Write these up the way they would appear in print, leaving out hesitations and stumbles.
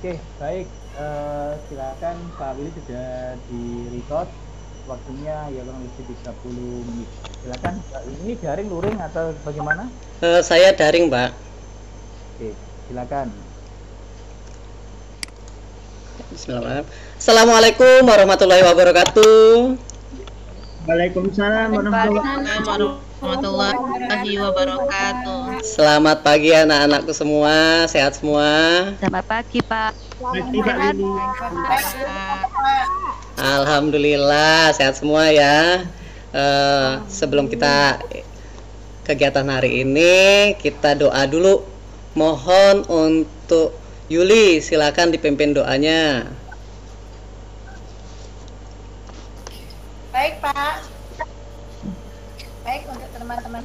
Oke, baik. Silakan Pak Willy sudah di record. Waktunya ya kurang lebih 30 menit. Silakan. Ini daring, luring atau bagaimana? Saya daring, Pak. Oke, silakan. Bismillahirrahmanirrahim. Assalamualaikum warahmatullahi wabarakatuh. Waalaikumsalam warahmatullahi wabarakatuh. Selamat pagi anak-anakku semua, sehat semua. Selamat pagi, Pak. Pagi, Pak Willy. Alhamdulillah sehat semua ya. Sebelum kita kegiatan hari ini, kita doa dulu. Mohon untuk Yuli, silakan dipimpin doanya. Baik, Pak. Baik, untuk teman-teman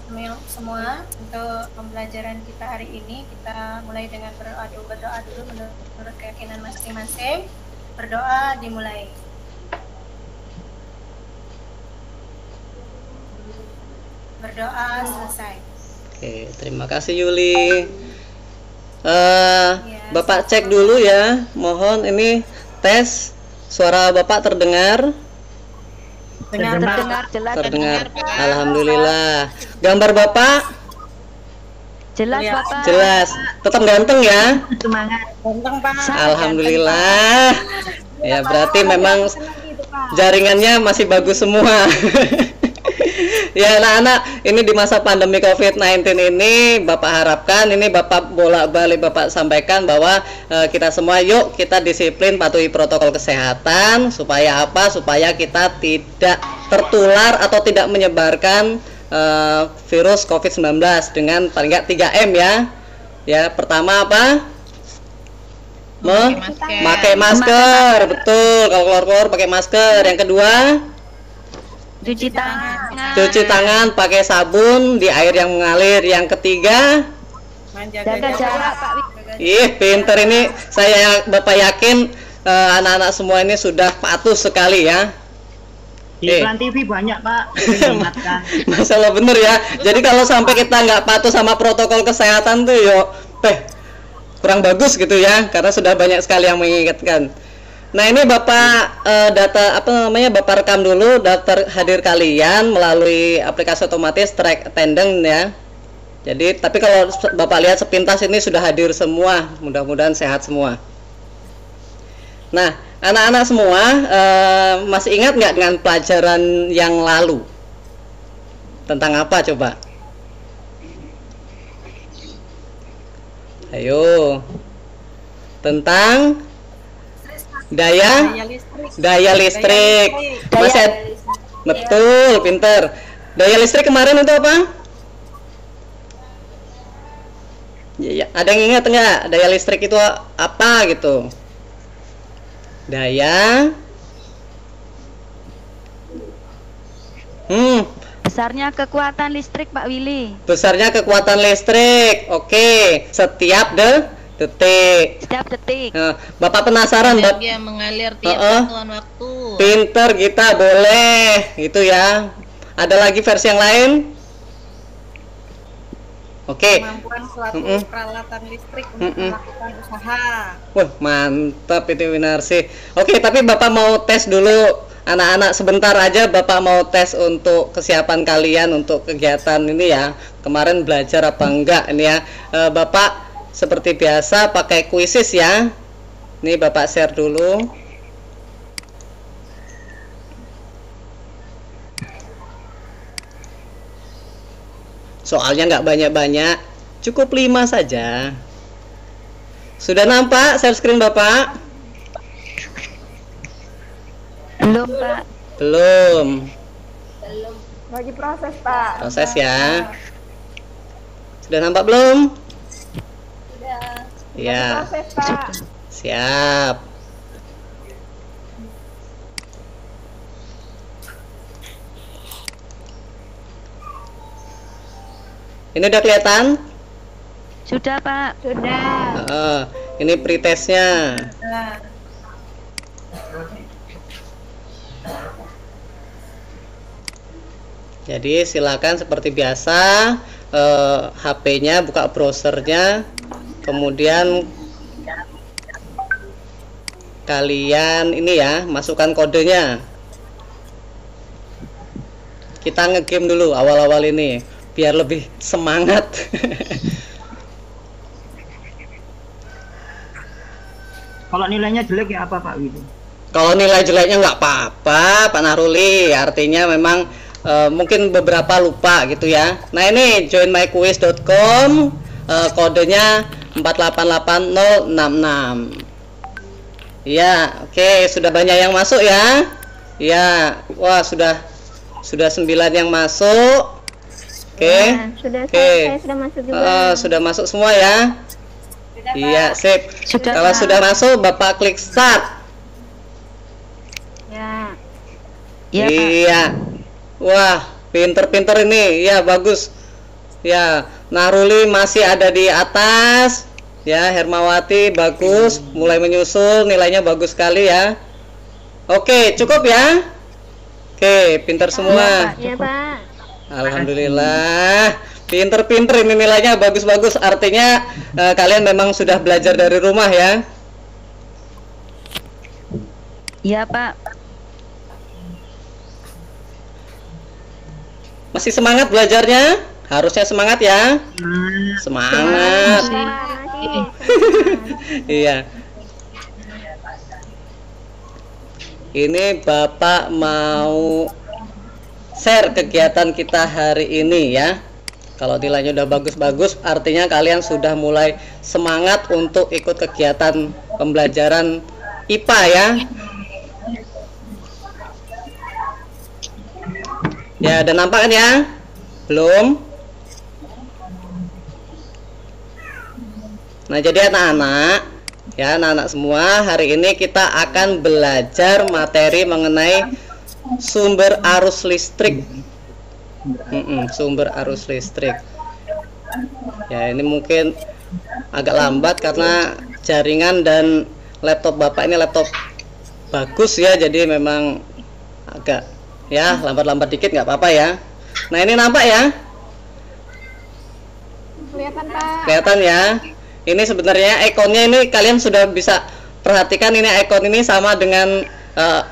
semua, untuk pembelajaran kita hari ini, kita mulai dengan berdoa dulu menurut keyakinan masing-masing. Berdoa dimulai. Berdoa selesai. Oke, terima kasih Yuli. Bapak cek dulu ya. Mohon ini tes suara Bapak terdengar. Terdengar jelas. Terdengar. Alhamdulillah. Gambar Bapak Jelas, Bapak. jelas. Tetap ganteng ya. Semangat. Ganteng, Pak. Alhamdulillah. Ya berarti memang jaringannya masih bagus semua. Ya anak-anak, ini di masa pandemi COVID-19 ini Bapak harapkan, ini Bapak bolak-balik Bapak sampaikan bahwa kita semua yuk kita disiplin patuhi protokol kesehatan. Supaya apa? Supaya kita tidak tertular atau tidak menyebarkan virus COVID-19 dengan paling nggak 3M ya. Ya, pertama apa? Memakai masker. Betul, kalau keluar-keluar pakai masker. Yang kedua, Cuci tangan. cuci tangan pakai sabun di air yang mengalir. Yang ketiga, Jaga jarak, Pak. pinter ini. Bapak yakin anak-anak semua ini sudah patuh sekali ya. Di iklan TV banyak, Pak. Diingatkan. Masalah bener ya. Jadi kalau sampai kita nggak patuh sama protokol kesehatan tuh yo, kurang bagus gitu ya. Karena sudah banyak sekali yang mengingatkan. Nah ini Bapak Bapak rekam dulu daftar hadir kalian melalui aplikasi otomatis track attendance ya. Jadi tapi kalau Bapak lihat sepintas ini sudah hadir semua, mudah-mudahan sehat semua. Nah anak-anak semua masih ingat nggak dengan pelajaran yang lalu? Tentang apa coba? Ayo. Tentang daya listrik. Betul, pinter. Daya listrik kemarin itu apa? Ya, ada yang ingat nggak? Daya listrik itu apa gitu? Daya Besarnya kekuatan listrik, Pak Willy. besarnya kekuatan listrik. Oke, setiap detik. Setiap detik. Nah, Bapak penasaran, Energi yang mengalir tiap satuan waktu. Pinter kita, boleh itu ya. Ada lagi versi yang lain? Oke. Kemampuan suatu peralatan listrik untuk melakukan usaha. Wah, mantap itu Winarsi. Oke, tapi Bapak mau tes dulu anak-anak sebentar aja. Bapak mau tes untuk kesiapan kalian untuk kegiatan ini ya. Kemarin belajar apa enggak ini ya. Bapak seperti biasa pakai kuisis ya. Ini Bapak share dulu. Soalnya nggak banyak-banyak, cukup 5 saja. Sudah nampak share screen Bapak? Belum, Pak. Belum. Lagi proses, Pak. Proses ya. Sudah nampak belum? Ya, Proses, Pak. siap. Ini udah kelihatan? Sudah, Pak. Sudah. Ini pretestnya. Jadi silakan seperti biasa, HP-nya buka browsernya, kemudian kalian ini ya, masukkan kodenya. Kita ngegame dulu awal-awal ini biar lebih semangat. Kalau nilainya jelek ya apa Pak Willy? Kalau nilai jeleknya nggak apa-apa Pak Naruli, artinya memang mungkin beberapa lupa gitu ya. Nah ini joinmyquiz.com, kodenya 4888066. Ya, oke, sudah banyak yang masuk ya. Ya, wah sudah 9 yang masuk. Oke. Ya, sudah Oke. saya sudah masuk juga. Sudah masuk semua ya. Sudah, Pak. Iya, sip. Sudah, Kalau Pak. sudah masuk, Bapak klik start. Ya. Iya, Pak. Iya. Wah, pinter-pinter ini. Ya, bagus. Ya, Naruli masih ada di atas. Ya, Hermawati bagus, mulai menyusul, nilainya bagus sekali ya. Oke, cukup ya. Oke, pinter semua. Ya Pak. Alhamdulillah. Pinter-pinter ini nilainya bagus-bagus. Artinya kalian memang sudah belajar dari rumah ya. Iya, Pak. Masih semangat belajarnya? Harusnya semangat ya. Semangat. Masih. Iya. Ini Bapak mau share kegiatan kita hari ini ya. Kalau nilainya udah bagus-bagus, artinya kalian sudah mulai semangat untuk ikut kegiatan pembelajaran IPA ya. Ya, udah nampak kan ya? Belum? Nah, jadi anak-anak, ya anak-anak semua, hari ini kita akan belajar materi mengenai sumber arus listrik. Sumber arus listrik. Ya, ini mungkin agak lambat karena jaringan dan laptop Bapak ini laptop bagus ya, jadi memang agak ya lambat-lambat dikit nggak apa-apa ya. Nah, ini nampak ya? Kelihatan Pak. Kelihatan ya? Ini sebenarnya ikonnya ini kalian sudah bisa perhatikan, ini ikon ini sama dengan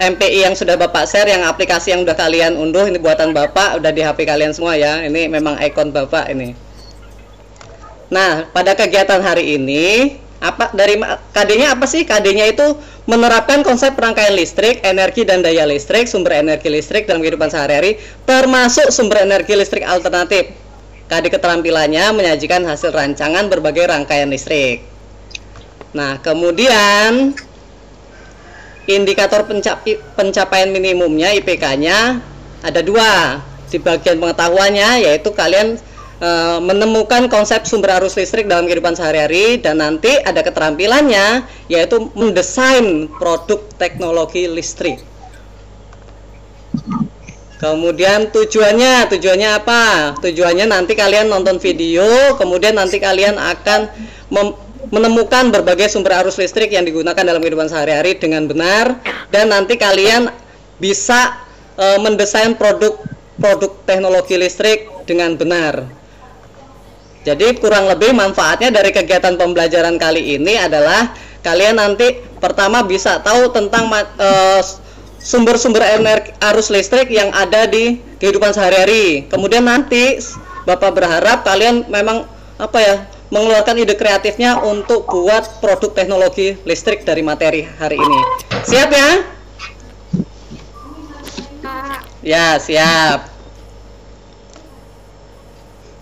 MPI yang sudah Bapak share, yang aplikasi yang udah kalian unduh, ini buatan Bapak, udah di HP kalian semua ya. Ini memang ikon Bapak ini. Nah, pada kegiatan hari ini apa dari KD-nya apa sih? KD-nya itu menerapkan konsep rangkaian listrik, energi dan daya listrik, sumber energi listrik dalam kehidupan sehari-hari, termasuk sumber energi listrik alternatif. KD keterampilannya menyajikan hasil rancangan berbagai rangkaian listrik. Nah, kemudian indikator pencapaian minimumnya IPK-nya ada 2. Di bagian pengetahuannya yaitu kalian menemukan konsep sumber arus listrik dalam kehidupan sehari-hari, dan nanti ada keterampilannya yaitu mendesain produk teknologi listrik. Kemudian tujuannya apa? Tujuannya nanti kalian nonton video, kemudian nanti kalian akan menemukan berbagai sumber arus listrik yang digunakan dalam kehidupan sehari-hari dengan benar, dan nanti kalian bisa mendesain produk teknologi listrik dengan benar. Jadi kurang lebih manfaatnya dari kegiatan pembelajaran kali ini adalah kalian nanti pertama bisa tahu tentang sumber-sumber energi arus listrik yang ada di kehidupan sehari-hari. Kemudian nanti Bapak berharap kalian memang mengeluarkan ide kreatifnya untuk buat produk teknologi listrik dari materi hari ini. Siap ya? Ya, siap.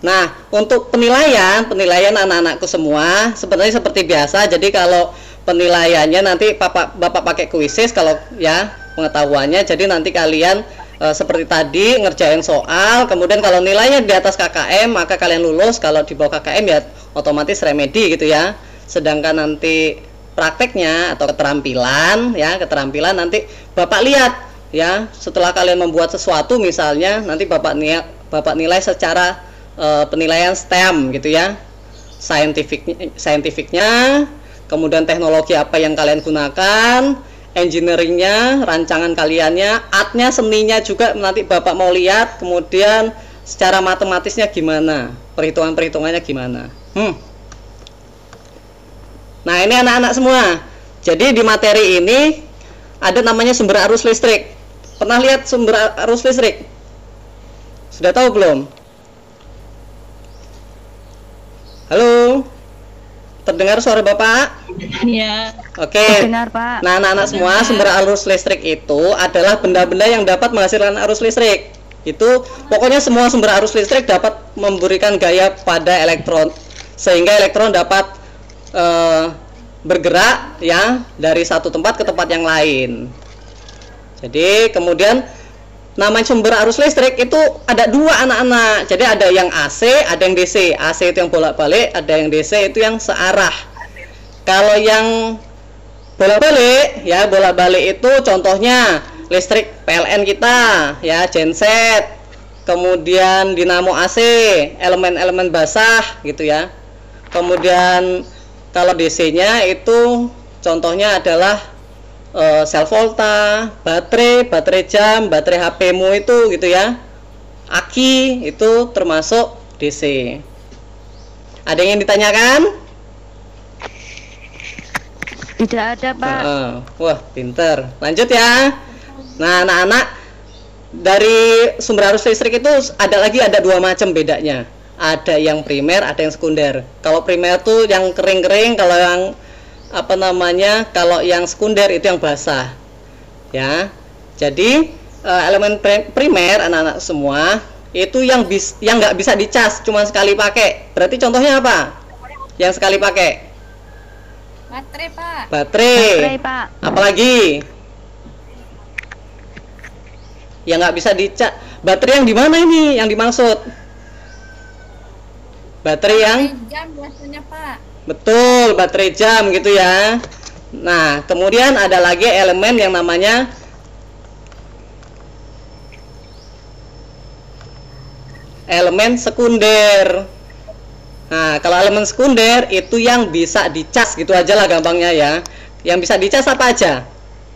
Nah, untuk penilaian anak-anakku semua sebenarnya seperti biasa. Jadi kalau penilaiannya nanti Bapak pakai kuisis kalau ya pengetahuannya. Jadi nanti kalian seperti tadi ngerjain soal, kemudian kalau nilainya di atas KKM maka kalian lulus, kalau di bawah KKM ya otomatis remedi gitu ya. Sedangkan nanti prakteknya atau keterampilan nanti Bapak lihat ya, setelah kalian membuat sesuatu misalnya nanti Bapak nilai secara penilaian STEM gitu ya. Scientificnya, kemudian teknologi apa yang kalian gunakan, engineeringnya, rancangan kaliannya, artnya, seninya juga nanti Bapak mau lihat, kemudian secara matematisnya gimana, perhitungannya gimana. Nah, ini anak-anak semua, Jadi di materi ini ada namanya sumber arus listrik. Pernah lihat sumber arus listrik? Sudah tahu belum? Halo? Terdengar suara Bapak? Iya. Oke. Dengar, Pak. Nah, anak-anak semua, sumber arus listrik itu adalah benda-benda yang dapat menghasilkan arus listrik. Itu pokoknya semua sumber arus listrik dapat memberikan gaya pada elektron, sehingga elektron dapat bergerak ya dari satu tempat ke tempat yang lain. Jadi kemudian namanya sumber arus listrik itu ada dua anak-anak. Jadi ada yang AC, ada yang DC. AC itu yang bolak-balik, ada yang DC itu yang searah. Kalau yang bolak-balik ya, bolak-balik itu contohnya listrik PLN kita ya, genset, kemudian dinamo AC, elemen-elemen basah gitu ya. Kemudian kalau DC-nya itu contohnya adalah sel volta, baterai jam, baterai HP-mu itu gitu ya. Aki itu termasuk DC. Ada yang ditanyakan? Tidak ada, Pak. Wah, pinter. Lanjut ya. Nah, anak-anak, dari sumber arus listrik itu ada dua macam bedanya. Ada yang primer, ada yang sekunder. Kalau primer tuh yang kering-kering, kalau yang kalau yang sekunder itu yang basah ya. Jadi elemen primer anak-anak semua itu yang nggak bisa dicas, cuma sekali pakai. Berarti contohnya apa yang sekali pakai? Baterai, Pak. Baterai, Pak. Apalagi yang nggak bisa dicas? Baterai yang di mana ini yang dimaksud? Baterai yang jam biasanya, Pak. Betul, baterai jam gitu ya. Nah, kemudian ada lagi elemen yang namanya elemen sekunder. Nah, kalau elemen sekunder itu yang bisa dicas gitu aja lah gampangnya ya. Yang bisa dicas apa aja?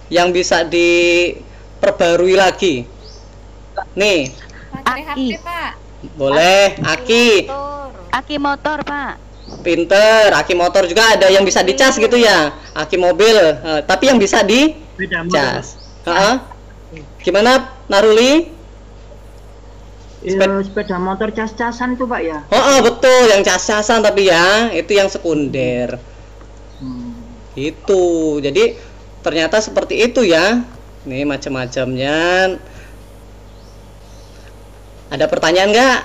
Yang bisa diperbarui lagi. Nih. Baterai HP, Pak. Boleh, aki. Aki motor, Pak. Pinter, aki motor juga ada yang bisa dicas gitu ya. Aki mobil, tapi yang bisa dicas. Gimana, Naruli? Sepeda motor cas-casan tuh, Pak ya? Betul, yang cas-casan tapi ya, itu yang sekunder. Itu. Jadi ternyata seperti itu ya. Nih macam-macamnya. Ada pertanyaan nggak?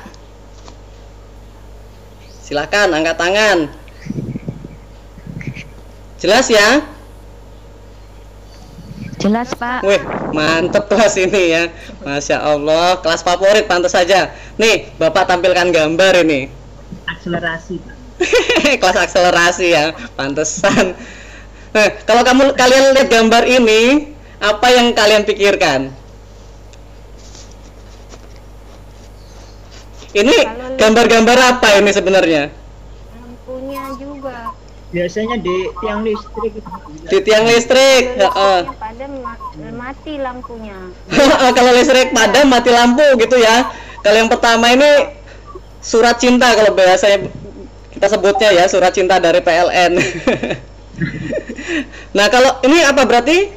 Silakan angkat tangan. Jelas ya? Jelas, Pak. Wih, mantep kelas ini ya. Masya Allah, kelas favorit pantas saja. Nih, Bapak tampilkan gambar ini. Akselerasi, Pak. Kelas akselerasi ya, pantesan. Nah, kalau kalian lihat gambar ini, apa yang kalian pikirkan? Ini gambar-gambar apa ini sebenarnya? Lampunya juga. Biasanya di tiang listrik. Di tiang listrik. Padam mati lampunya. Kalau listrik padam mati lampu gitu ya. Kalau yang pertama ini surat cinta kalau biasanya kita sebutnya ya, surat cinta dari PLN. Nah, kalau ini apa berarti?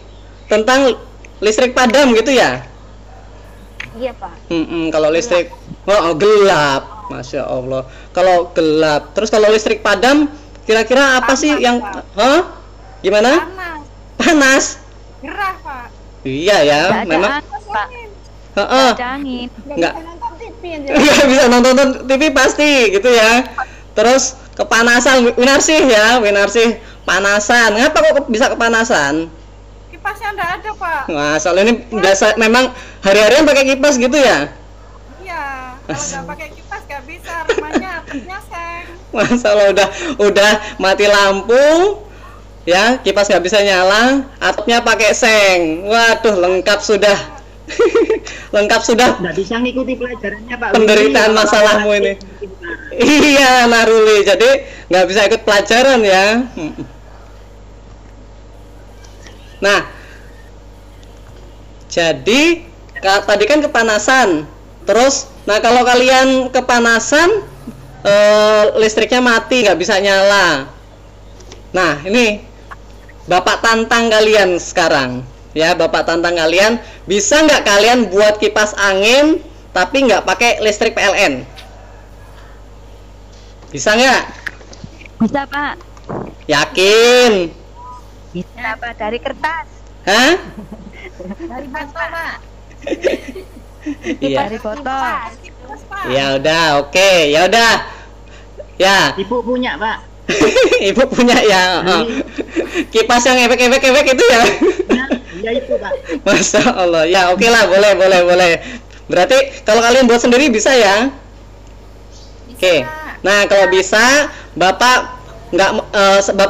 Tentang listrik padam gitu ya? Iya, Pak. Kalau listrik gelap, Masya Allah. Kalau gelap, terus kalau listrik padam, kira-kira apa sih yang gimana? Panas. Gerah, Pak. Iya ya, memang. Pak. Angin. Nggak bisa nonton TV pasti gitu ya. Terus kepanasan, Winarsih ya, Winarsih panasan. Ngapa kok bisa kepanasan? Kipasnya nggak ada, Pak. Nah, soal ini biasa memang hari-harian pakai kipas gitu ya? Iya, kalau nggak pakai kipas nggak bisa, rumahnya atapnya seng. Masalah udah mati lampu, ya kipas nggak bisa nyala, atapnya pakai seng. Waduh, lengkap sudah. Lengkap sudah. Nggak bisa ngikuti pelajarannya, Pak. Penderitaan masalahmu ini. Iya, Naruli. Jadi nggak bisa ikut pelajaran ya. Nah, jadi tadi kan kepanasan. Terus, nah kalau kalian kepanasan, listriknya mati, nggak bisa nyala. Nah, ini Bapak tantang kalian sekarang. Ya, Bapak tantang kalian, bisa nggak kalian buat kipas angin tapi nggak pakai listrik PLN? Bisa nggak? Bisa, Pak. Yakin? Bisa, Pak. Dari kertas. Hah? Dari botol, Pak. Iya. Dari botol. Ya udah, oke. Ya udah. Ya, Ibu punya, Pak. Ibu punya ya. Kipas yang efek-efek itu ya. Nah, iya itu, Pak. Masya Allah. Ya, oke lah, boleh. Berarti kalau kalian buat sendiri bisa ya? Oke. Nah, kalau bisa, Bapak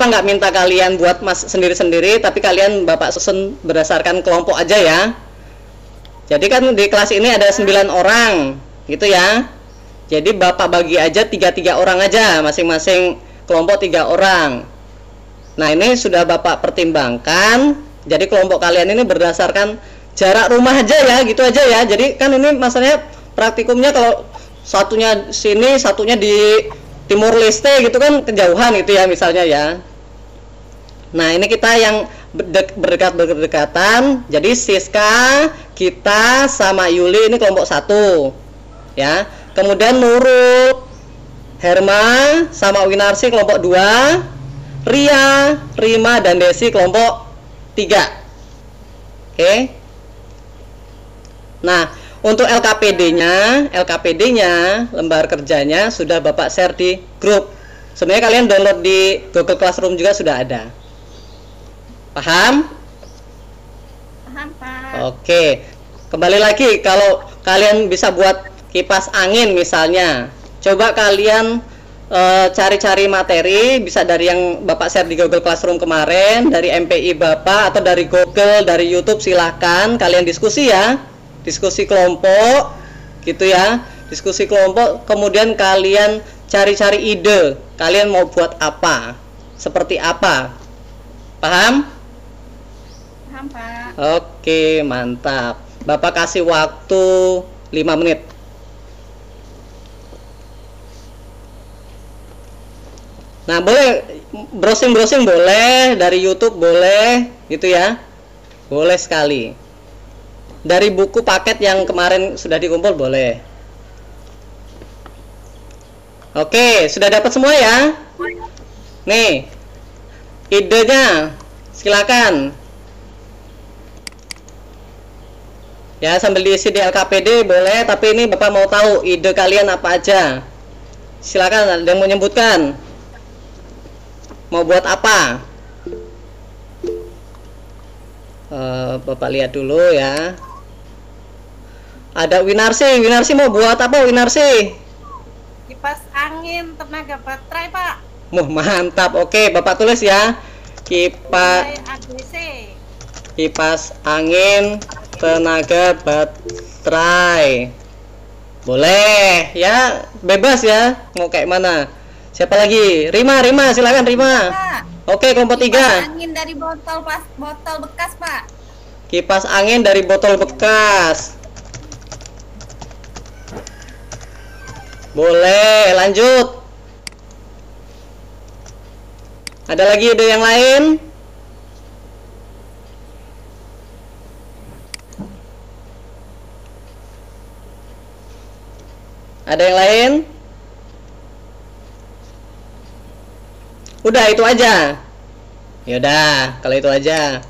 nggak minta kalian buat sendiri-sendiri, tapi kalian Bapak susun berdasarkan kelompok aja ya. Jadi kan di kelas ini ada 9 orang, gitu ya. Jadi Bapak bagi aja 3 orang aja, masing-masing kelompok 3 orang. Nah, ini sudah Bapak pertimbangkan. Jadi kelompok kalian ini berdasarkan jarak rumah aja ya, gitu aja ya. Jadi kan ini masalahnya praktikumnya kalau satunya sini, satunya di Timur Leste gitu kan kejauhan itu ya misalnya ya. Nah, ini kita yang berdekatan. Jadi Siska, kita sama Yuli ini kelompok 1 ya. Kemudian Nurul, Herma sama Winarsi kelompok 2, Ria, Rima dan Desi kelompok 3. Oke. Nah, untuk LKPD-nya lembar kerjanya sudah Bapak share di grup. Sebenarnya kalian download di Google Classroom juga sudah ada. Paham? Paham, Pak. Oke. Kembali lagi, kalau kalian bisa buat kipas angin misalnya, coba kalian cari-cari materi, bisa dari yang Bapak share di Google Classroom kemarin, dari MPI Bapak atau dari Google, dari YouTube, silahkan kalian diskusi ya. Diskusi kelompok gitu ya, diskusi kelompok, kemudian kalian cari-cari ide, kalian mau buat apa, seperti apa. Paham? Paham, Pak. Oke, mantap. Bapak kasih waktu 5 menit. Nah, boleh browsing-browsing boleh, dari YouTube boleh gitu ya, boleh sekali. Dari buku paket yang kemarin sudah dikumpul boleh. Oke, sudah dapat semua ya? Nih, idenya silakan. Ya, sambil diisi di LKPD boleh, tapi ini Bapak mau tahu ide kalian apa aja. Silakan, ada yang mau menyebutkan. Mau buat apa? Bapak lihat dulu ya. Ada Winarsi mau buat apa Winarsi? Kipas angin tenaga baterai, Pak. Mantap. Oke, Bapak tulis ya. ADC. Kipas angin tenaga baterai. Boleh ya, bebas ya. Mau kayak mana? Siapa lagi? Rima, silakan Rima. Pak. Oke, kelompok 3. Kipas angin dari botol bekas, Pak. Kipas angin dari botol bekas. Boleh, lanjut. Ada lagi ide yang lain? Ada yang lain? Udah, itu aja. Yaudah, kalau itu aja.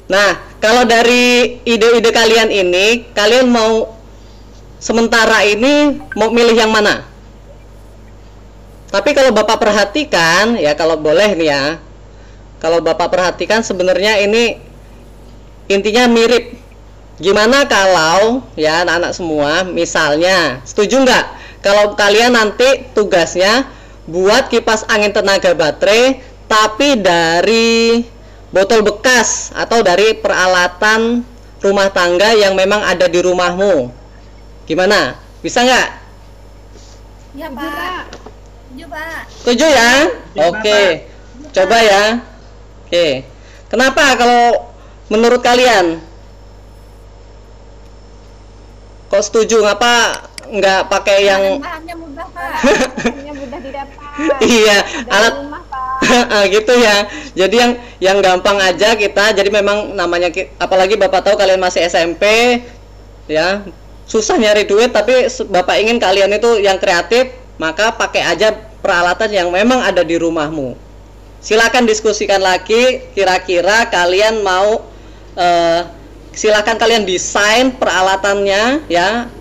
Nah, kalau dari ide-ide kalian ini, kalian mau sementara ini mau milih yang mana? Tapi kalau Bapak perhatikan, ya kalau boleh nih ya, kalau Bapak perhatikan sebenarnya ini intinya mirip. Gimana kalau ya anak-anak semua, misalnya, setuju nggak kalau kalian nanti tugasnya buat kipas angin tenaga baterai, tapi dari botol bekas atau dari peralatan rumah tangga yang memang ada di rumahmu? Gimana? Bisa nggak? Ya, Pak. Setuju, Pak. Setuju ya? Oke. Coba ya. Oke. Kenapa kalau menurut kalian? Kok setuju? Ngapa nggak pakai yang Bahannya mudah, Pak. Bahannya mudah didapat. iya, Dari alat rumah, Pak. Gitu ya. Jadi yang gampang aja kita. Jadi memang namanya apalagi Bapak tahu kalian masih SMP ya. Susah nyari duit, tapi Bapak ingin kalian itu yang kreatif, maka pakai aja peralatan yang memang ada di rumahmu. Silakan diskusikan lagi, kira-kira kalian mau silakan kalian desain peralatannya ya.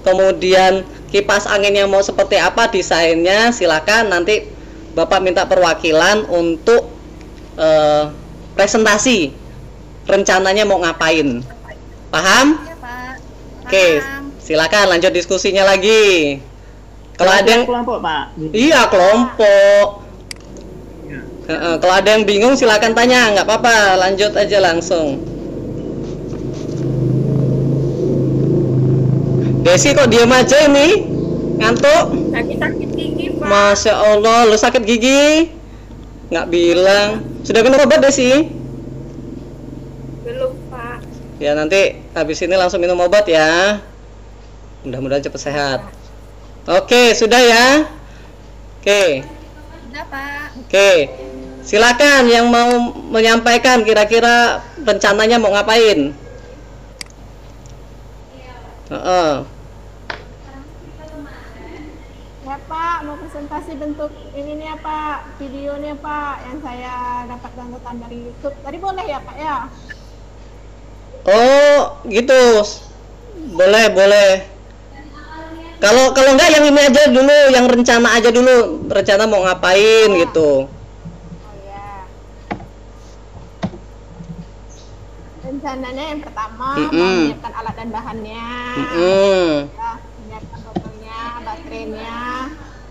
Kemudian kipas anginnya mau seperti apa desainnya, silakan nanti Bapak minta perwakilan untuk presentasi rencananya mau ngapain. Paham? Ya, Pak. Oke, silakan lanjut diskusinya lagi. Kalau ada yang kelompok, Pak. iya kelompok. Kalau ada yang bingung silakan tanya, nggak apa-apa, lanjut aja langsung. Desi kok diem aja ini? Ngantuk? Lagi sakit gigi, Pak. Masya Allah, lu sakit gigi? Nggak bilang. Sudah minum obat Desi? Belum, Pak. Ya nanti habis ini langsung minum obat ya. Mudah-mudahan cepat sehat. Oke, sudah ya. Oke. Udah, Pak. Oke. Silakan yang mau menyampaikan kira-kira rencananya mau ngapain. Ya Pak, mau presentasi bentuk ini nih ya Pak, videonya Pak, yang saya dapat downloadan dari YouTube. Tadi boleh ya Pak ya? Oh, gitu. Boleh. Kalau enggak yang ini aja dulu, yang rencana aja dulu, rencana mau ngapain gitu. Oh ya. Rencananya yang pertama mau menyiapkan alat dan bahannya. Ya, menyiapkan botolnya, baterainya,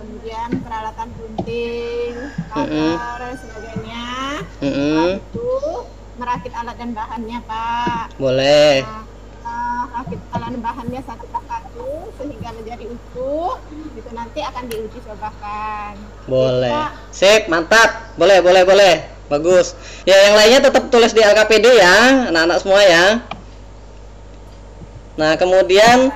kemudian peralatan gunting, cutter dan sebagainya. Setelah itu merakit alat dan bahannya Pak. Boleh. Nah, rakit alat dan bahannya satu persatu sehingga menjadi utuh. Itu nanti akan diuji cobakan. Boleh. Pak. Sip, mantap. Boleh. Bagus. Ya, yang lainnya tetap tulis di LKPD ya, anak-anak semua ya. Nah, kemudian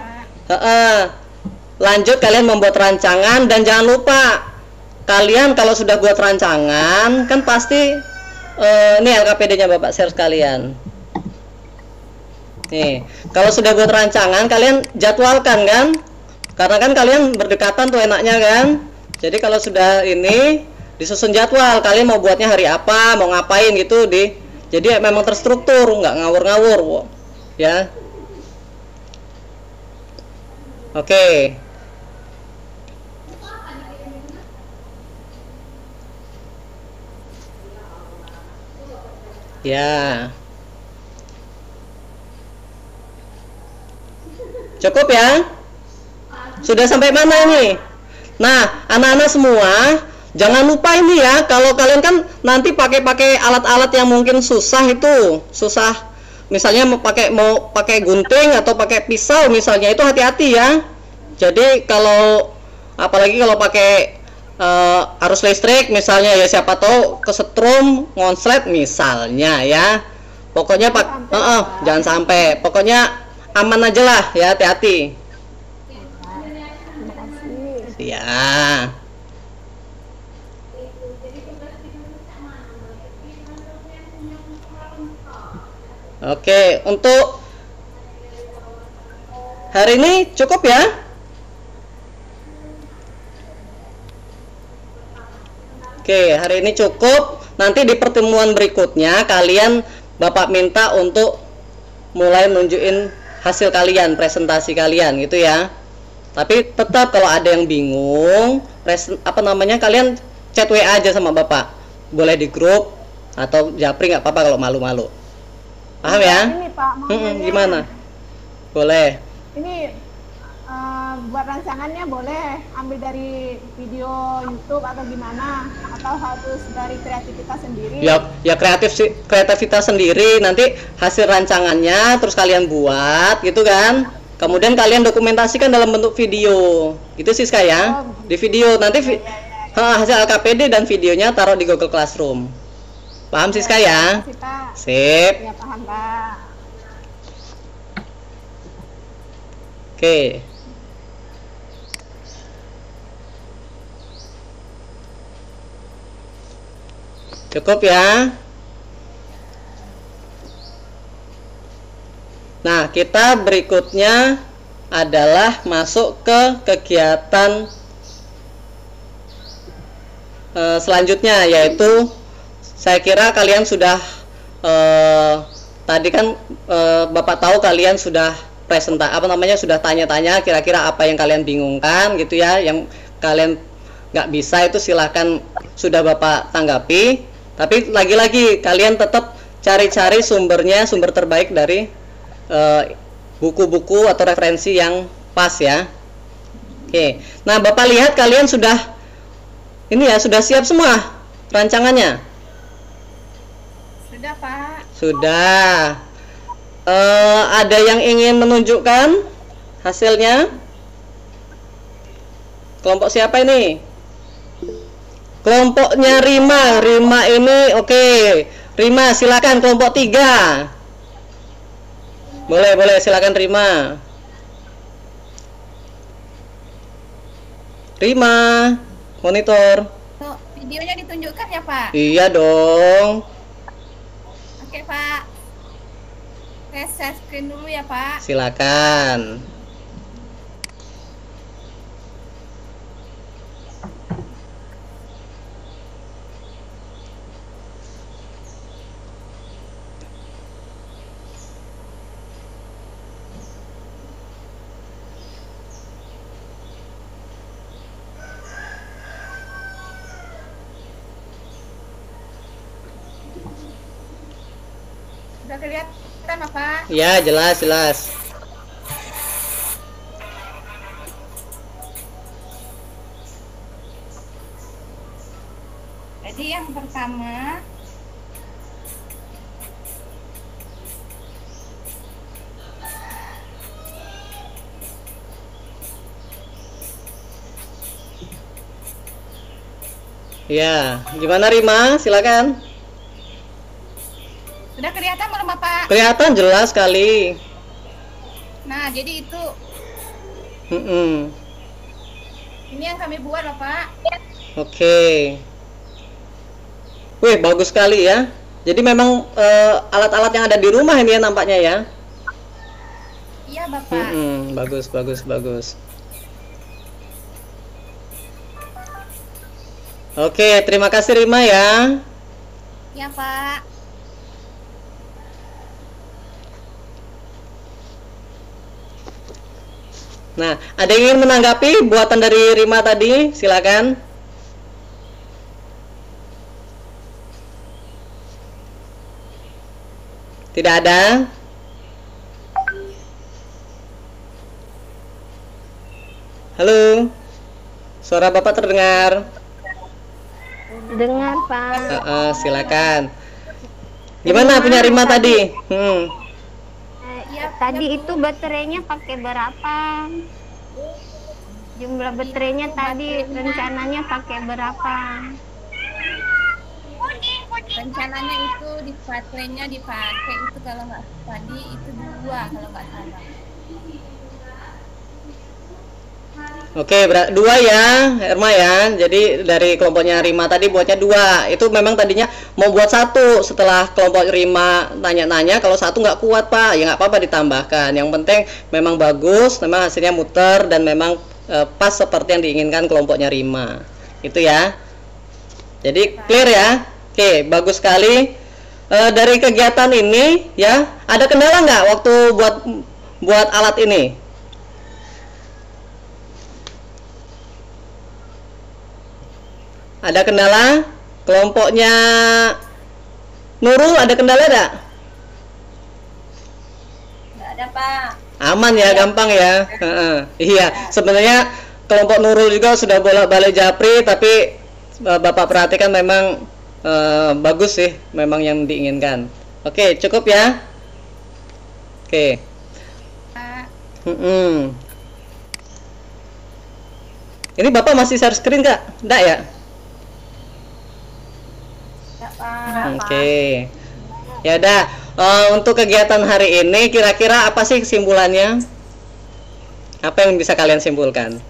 lanjut kalian membuat rancangan dan jangan lupa kalian kalau sudah buat rancangan kan pasti ini LKPD-nya Bapak share sekalian. Nih, kalau sudah buat rancangan kalian jadwalkan kan? Karena kan kalian berdekatan tuh enaknya kan? Jadi kalau sudah ini disusun jadwal, kalian mau buatnya hari apa, mau ngapain gitu jadi memang terstruktur, nggak ngawur-ngawur, ya. Oke. Ya. Cukup ya? Sudah sampai mana ini? Nah, anak-anak semua, jangan lupa ini ya, kalau kalian kan nanti pakai alat-alat yang mungkin susah itu, susah. Misalnya mau pakai gunting atau pakai pisau misalnya, itu hati-hati ya. Jadi kalau apalagi kalau pakai arus listrik misalnya ya, siapa tahu kesetrum, ngonslet misalnya ya. Pokoknya jangan sampai. Pokoknya aman aja lah ya, hati-hati. Ya. Oke, untuk hari ini cukup ya. Oke, hari ini cukup. Nanti di pertemuan berikutnya kalian Bapak minta untuk mulai nunjukin hasil kalian, presentasi kalian gitu ya. Tapi tetap kalau ada yang bingung, kalian chat WA aja sama Bapak. Boleh di grup atau japri, nggak apa-apa kalau malu-malu. Paham ya? Ini Pak, gimana? Boleh. Ini buat rancangannya boleh ambil dari video YouTube atau gimana, atau harus dari kreativitas sendiri? Ya kreativitas sendiri. Nanti hasil rancangannya terus kalian buat gitu kan. Kemudian kalian dokumentasikan dalam bentuk video. Gitu sih ya. Di video nanti hasil LKPD dan videonya taruh di Google Classroom. Paham Siska ya? Sip. Ya paham Pak. Oke. Cukup ya. Nah, kita berikutnya adalah masuk ke kegiatan selanjutnya, yaitu saya kira kalian sudah tadi kan Bapak tahu kalian sudah sudah tanya-tanya kira-kira apa yang kalian bingungkan gitu ya, yang kalian nggak bisa itu silahkan sudah Bapak tanggapi, tapi lagi-lagi kalian tetap cari-cari sumbernya, sumber terbaik dari buku-buku atau referensi yang pas ya. Oke, nah Bapak lihat kalian sudah ini ya, sudah siap semua rancangannya? Sudah, Pak. Sudah. Ada yang ingin menunjukkan hasilnya? Kelompok siapa ini? Kelompoknya Rima. Rima ini oke. Rima silakan kelompok 3. Boleh silakan Rima. Rima, monitor. Tuh, videonya ditunjukkan ya, Pak? Iya dong. Oke, Pak. Saya share screen dulu ya, Pak. Silakan. Sudah kelihatan, Pak? Ya, jelas. Jadi yang pertama Ya, gimana Rima? Silakan. sudah kelihatan belum, Bapak? Kelihatan jelas sekali. Nah, jadi itu ini yang kami buat, Bapak. Oke. Wih, bagus sekali ya. Jadi memang alat-alat yang ada di rumah ini ya nampaknya ya. Iya, Bapak. Bagus. Oke, terima kasih Rima ya. Ya, Pak. Nah, ada yang ingin menanggapi buatan dari Rima tadi? Silakan. Tidak ada? Halo? Suara Bapak terdengar? Dengar, Pak. Silakan. Gimana punya Rima tadi? Tadi itu baterainya pakai berapa? Jumlah baterainya tadi rencananya pakai berapa? Rencananya itu di baterainya dipakai itu kalau nggak tadi itu 2 kalau nggak salah. Oke, 2 ya, Irma ya. Jadi dari kelompoknya Rima tadi buatnya 2. Itu memang tadinya mau buat 1. Setelah kelompok Rima nanya-nanya, kalau 1 nggak kuat Pak, ya nggak apa-apa ditambahkan. Yang penting memang bagus, memang hasilnya muter dan memang pas seperti yang diinginkan kelompoknya Rima. Itu ya. Jadi clear ya. Oke, bagus sekali. Dari kegiatan ini ya, ada kendala nggak waktu buat alat ini? Ada kendala? Kelompoknya Nurul ada kendala enggak? Nggak ada, Pak. Aman ya, gampang ya. Iya, sebenarnya kelompok Nurul juga sudah bolak-balik japri, tapi Bapak perhatikan memang bagus sih, memang yang diinginkan. Oke, cukup ya. Oke. Ini Bapak masih share screen nggak? Enggak ya? Oke. Ya udah, untuk kegiatan hari ini kira-kira apa sih kesimpulannya? Apa yang bisa kalian simpulkan?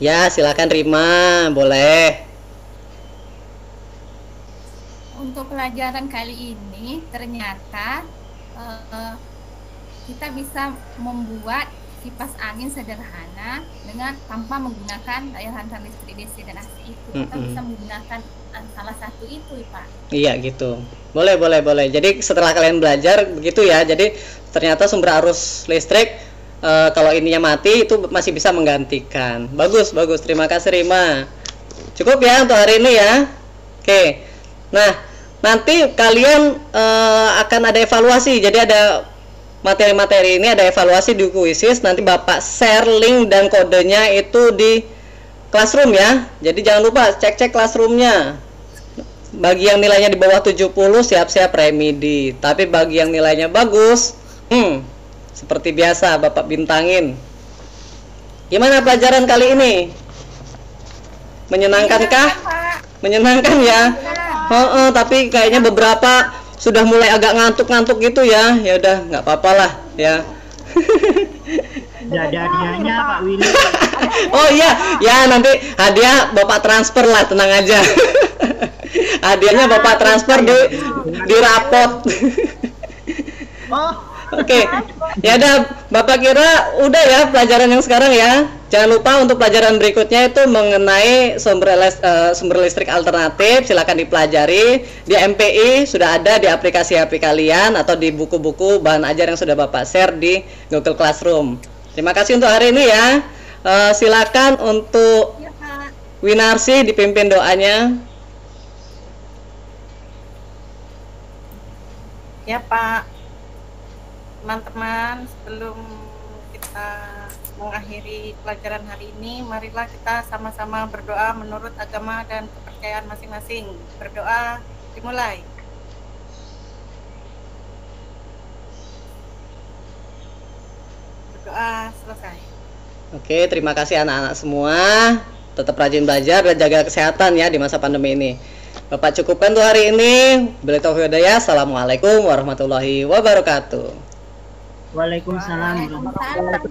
Ya, silakan Rima, boleh. Untuk pelajaran kali ini ternyata kita bisa membuat kipas angin sederhana dengan tanpa menggunakan daya hantar listrik DC dan AC itu. Kita bisa menggunakan salah satu itu, Pak. Iya gitu. Boleh. Jadi setelah kalian belajar begitu ya. Jadi ternyata sumber arus listrik kalau ininya mati itu masih bisa menggantikan. Bagus. Terima kasih Rima. Cukup ya untuk hari ini ya. Oke. Nah, nanti kalian akan ada evaluasi. Jadi ada materi-materi ini ada evaluasi di Quizzes. Nanti Bapak share link dan kodenya itu di Classroom ya. Jadi jangan lupa cek Classroomnya. Bagi yang nilainya di bawah 70 siap-siap remedi. Tapi bagi yang nilainya bagus, seperti biasa Bapak bintangin. Gimana pelajaran kali ini? Menyenangkankah? Menyenangkan ya. Tapi kayaknya beberapa sudah mulai agak ngantuk-ngantuk gitu ya. Ya udah nggak apa-apa lah ya. Udah ada hadiahnya Pak Willy. Oh iya, ya nanti hadiah Bapak transfer lah, tenang aja. Hadiahnya Bapak transfer di rapot. Oke. Ya udah, Bapak kira udah ya pelajaran yang sekarang ya. Jangan lupa untuk pelajaran berikutnya itu mengenai sumber listrik alternatif. Silakan dipelajari di MPI, sudah ada di aplikasi HP kalian atau di buku-buku bahan ajar yang sudah Bapak share di Google Classroom. Terima kasih untuk hari ini ya. Silakan untuk Winarsi dipimpin doanya. Ya Pak. Teman-teman, sebelum kita mengakhiri pelajaran hari ini, marilah kita sama-sama berdoa menurut agama dan kepercayaan masing-masing. Berdoa dimulai. Berdoa selesai. Oke, terima kasih anak-anak semua. Tetap rajin belajar dan jaga kesehatan ya di masa pandemi ini. Bapak cukupkan tuh hari ini. Billahi taufiq wal hidayah. Assalamualaikum warahmatullahi wabarakatuh. Waalaikumsalam. Waalaikumsalam.